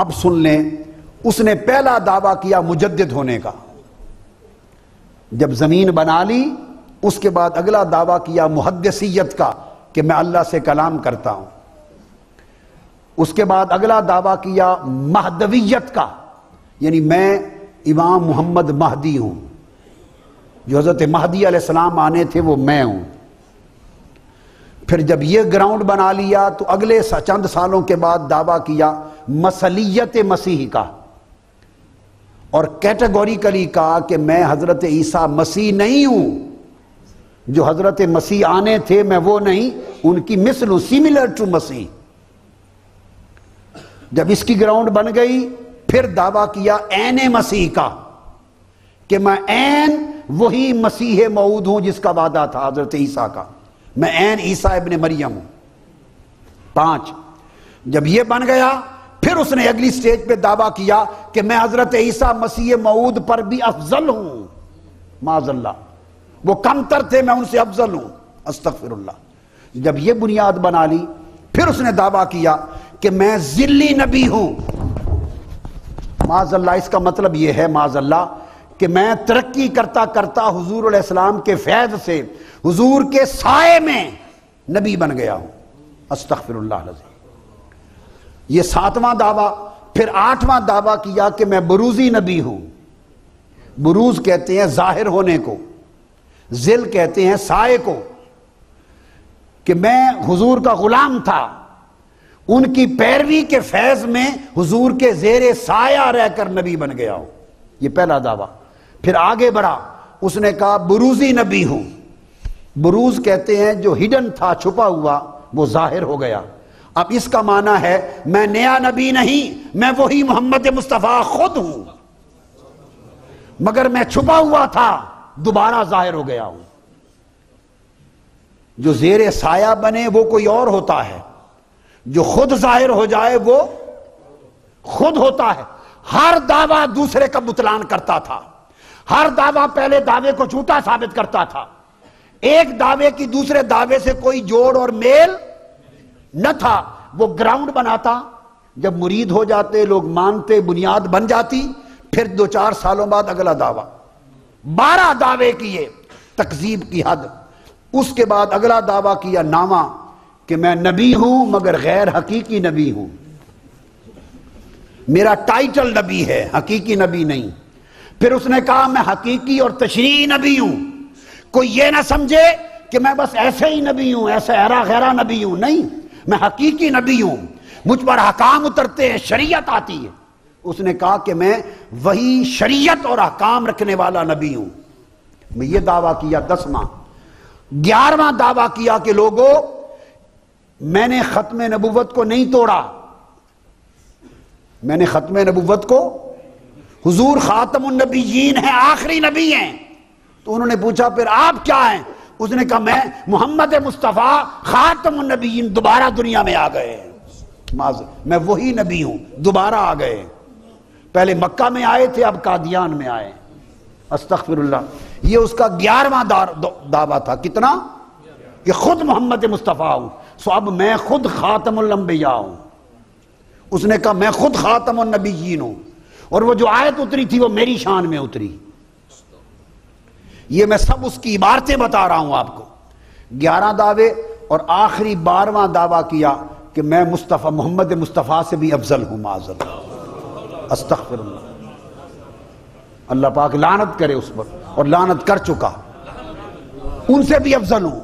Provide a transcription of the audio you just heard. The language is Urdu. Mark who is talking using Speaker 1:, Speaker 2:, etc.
Speaker 1: اب سن لیں، اس نے پہلا دعویٰ کیا مجدد ہونے کا، جب زمین بنا لی اس کے بعد اگلا دعویٰ کیا محدثیت کا کہ میں اللہ سے کلام کرتا ہوں، اس کے بعد اگلا دعویٰ کیا مہدویت کا، یعنی میں امام محمد مہدی ہوں، جو حضرت مہدی علیہ السلام آنے تھے وہ میں ہوں۔ پھر جب یہ گراؤنڈ بنا لیا تو اگلے چند سالوں کے بعد دعویٰ کیا مسیحیت مسیح کا، اور کیٹیگوریکلی کہا کہ میں حضرت عیسیٰ مسیح نہیں ہوں، جو حضرت مسیح آنے تھے میں وہ نہیں، ان کی مثل ہوں، سیملر ٹو مسیح۔ جب اس کی گراؤنڈ بن گئی پھر دعویٰ کیا عین مسیح کا، کہ میں عین وہی مسیح موعود ہوں جس کا وعدہ تھا حضرت عیسیٰ کا، میں عین عیسیٰ ابن مریم ہوں۔ 5 جب یہ بن گیا پھر اس نے اگلی سٹیج پہ دعویٰ کیا کہ میں حضرت عیسیٰ مسیح موعود پر بھی افضل ہوں، معاذ اللہ، وہ کم تر تھے میں ان سے افضل ہوں، استغفر اللہ۔ جب یہ بنیاد بنا لی پھر اس نے دعویٰ کیا کہ میں ذلی نبی ہوں، معاذ اللہ۔ اس کا مطلب یہ ہے معاذ اللہ کہ میں ترقی کرتا کرتا حضور علیہ السلام کے فیض سے حضور کے سائے میں نبی بن گیا ہوں، استغفر اللہ العظیم۔ یہ 7واں دعویٰ۔ پھر 8واں دعویٰ کیا کہ میں بروزی نبی ہوں۔ بروز کہتے ہیں ظاہر ہونے کو، ذل کہتے ہیں سائے کو، کہ میں حضور کا غلام تھا، ان کی پیروی کے فیض میں حضور کے زیر سایہ رہ کر نبی بن گیا ہوں، یہ پہلا دعویٰ۔ پھر آگے بڑھا، اس نے کہا بروزی نبی ہوں۔ بروز کہتے ہیں جو ہڈن تھا، چھپا ہوا، وہ ظاہر ہو گیا۔ اب اس کا معنی ہے میں نیا نبی نہیں، میں وہی محمد مصطفیٰ خود ہوں، مگر میں چھپا ہوا تھا، دوبارہ ظاہر ہو گیا ہوں۔ جو زیر سایہ بنے وہ کوئی اور ہوتا ہے، جو خود ظاہر ہو جائے وہ خود ہوتا ہے۔ ہر دعویٰ دوسرے کا بطلان کرتا تھا، ہر دعویٰ پہلے دعوے کو جھوٹا ثابت کرتا تھا، ایک دعوے کی دوسرے دعوے سے کوئی جوڑ اور میل نہ تھا۔ وہ گراؤنڈ بناتا، جب مرید ہو جاتے، لوگ مانتے، بنیاد بن جاتی، پھر 2-4 سالوں بعد اگلا دعویٰ، 12 دعوے کیے، تکذیب کی حد۔ اس کے بعد اگلا دعویٰ کیا 9واں کہ میں نبی ہوں مگر غیر حقیقی نبی ہوں، میرا ٹائٹل نبی ہے، حقیقی نبی نہیں۔ پھر اس نے کہا میں حقیقی اور تشریعی نبی ہوں، کوئی یہ نہ سمجھے کہ میں بس ایسے ہی نبی ہوں، ایسے ایرا غیرہ نبی ہوں، نہیں، میں حقیقی نبی ہوں، مجھ پر احکام اترتے ہیں، شریعت آتی ہے۔ اس نے کہا کہ میں وہی شریعت اور احکام رکھنے والا نبی ہوں۔ میں یہ دعویٰ کیا 10واں۔ 11واں دعویٰ کیا کہ لوگوں میں نے ختم نبوت کو نہیں توڑا، میں نے ختم نبوت کو، حضور خاتم النبیین ہیں، آخری نبی ہیں۔ تو انہوں نے پوچھا پھر آپ کیا ہیں؟ اس نے کہا میں محمد مصطفیٰ خاتم النبیین، دوبارہ دنیا میں آ گئے، میں وہی نبی ہوں، دوبارہ آ گئے، پہلے مکہ میں آئے تھے، اب قادیان میں آئے، استغفر اللہ۔ یہ اس کا 11واں دعویٰ تھا۔ کتنا؟ کہ خود محمد مصطفیٰ ہوں، سو اب میں خود خاتم الانبیاء ہوں۔ اس نے کہا میں خود خاتم النبیین ہوں، اور وہ جو آیت اتری تھی وہ میری شان میں اتری۔ یہ میں سب اس کی عبارتیں بتا رہا ہوں آپ کو۔ 11 دعوے، اور آخری 12واں دعویٰ کیا کہ میں مصطفیٰ محمد مصطفیٰ سے بھی افضل ہوں، معاذ اللہ، استغفر اللہ۔ اللہ پاک لعنت کرے اس پر، اور لعنت کر چکا، ان سے بھی افضل ہوں۔